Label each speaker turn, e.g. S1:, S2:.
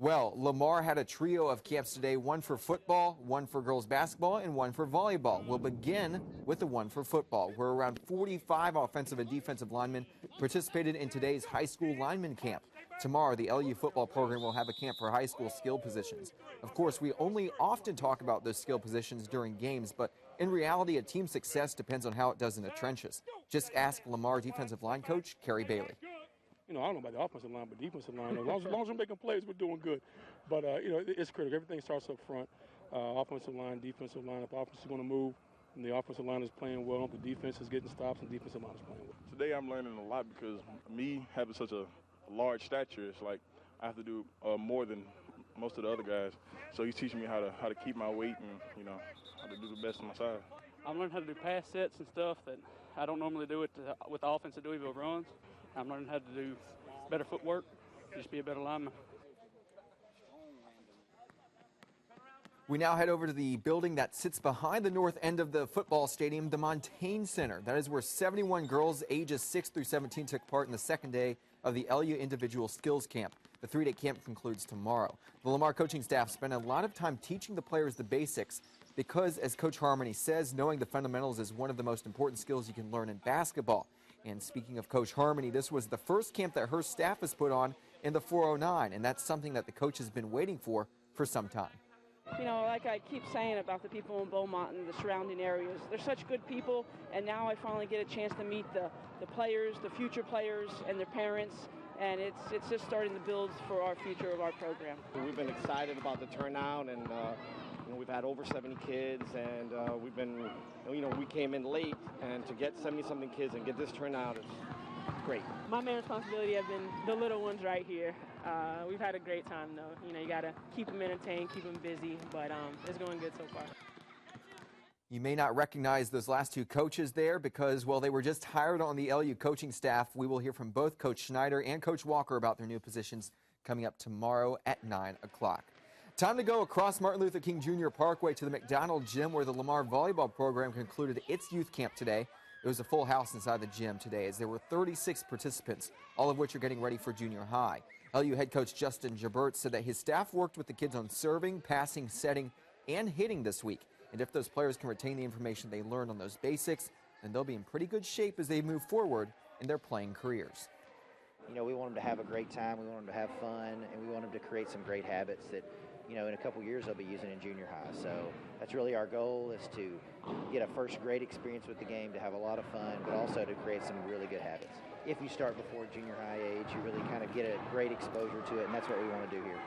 S1: Well, Lamar had a trio of camps today, one for football, one for girls basketball, and one for volleyball. We'll begin with the one for football, where around 45 offensive and defensive linemen participated in today's high school lineman camp. Tomorrow, the LU football program will have a camp for high school skill positions. Of course, we only often talk about those skill positions during games, but in reality, a team's success depends on how it does in the trenches. Just ask Lamar defensive line coach Kerry Bailey.
S2: I don't know about the offensive line, but defensive line, as long as we're making plays, we're doing good. But, it's critical. Everything starts up front. Offensive line, defensive line. If the offense is going to move and the offensive line is playing well, the defense is getting stops and the defensive line is playing well.
S3: Today I'm learning a lot because me having such a large stature, it's like I have to do more than most of the other guys. So he's teaching me how to keep my weight and, how to do the best on my side.
S4: I've learned how to do pass sets and stuff that I don't normally do it with the offensive doing runs. I'm learning how to do better footwork, just be a better lineman.
S1: We now head over to the building that sits behind the north end of the football stadium, the Montaigne Center. That is where 71 girls ages 6 through 17 took part in the second day of the LU Individual Skills Camp. The three-day camp concludes tomorrow. The Lamar coaching staff spent a lot of time teaching the players the basics because, as Coach Harmony says, knowing the fundamentals is one of the most important skills you can learn in basketball. And speaking of Coach Harmony, this was the first camp that her staff has put on in the 409, and that's something that the coach has been waiting for some time.
S5: Like I keep saying about the people in Beaumont and the surrounding areas, they're such good people, and now I finally get a chance to meet the players, the future players, and their parents, and it's just starting to build for our future of our program.
S6: We've been excited about the turnout, and we've had over 70 kids, and we've been, we came in late, and to get 70-something kids and get this turnout is great.
S7: My main responsibility have been the little ones right here. We've had a great time, though. You got to keep them entertained, keep them busy, but it's going good so far.
S1: You may not recognize those last two coaches there because, well, they were just hired on the LU coaching staff. We will hear from both Coach Schneider and Coach Walker about their new positions coming up tomorrow at 9 o'clock. Time to go across Martin Luther King Jr. Parkway to the McDonald Gym where the Lamar volleyball program concluded its youth camp today. It was a full house inside the gym today as there were 36 participants, all of which are getting ready for junior high. LU head coach Justin Jabert said that his staff worked with the kids on serving, passing, setting, and hitting this week. And if those players can retain the information they learned on those basics, then they'll be in pretty good shape as they move forward in their playing careers.
S8: We want them to have a great time, we want them to have fun, and we want them to create some great habits that, in a couple years they'll be using in junior high. So that's really our goal, is to get a first great experience with the game, to have a lot of fun, but also to create some really good habits. If you start before junior high age, you really kind of get a great exposure to it, and that's what we want to do here.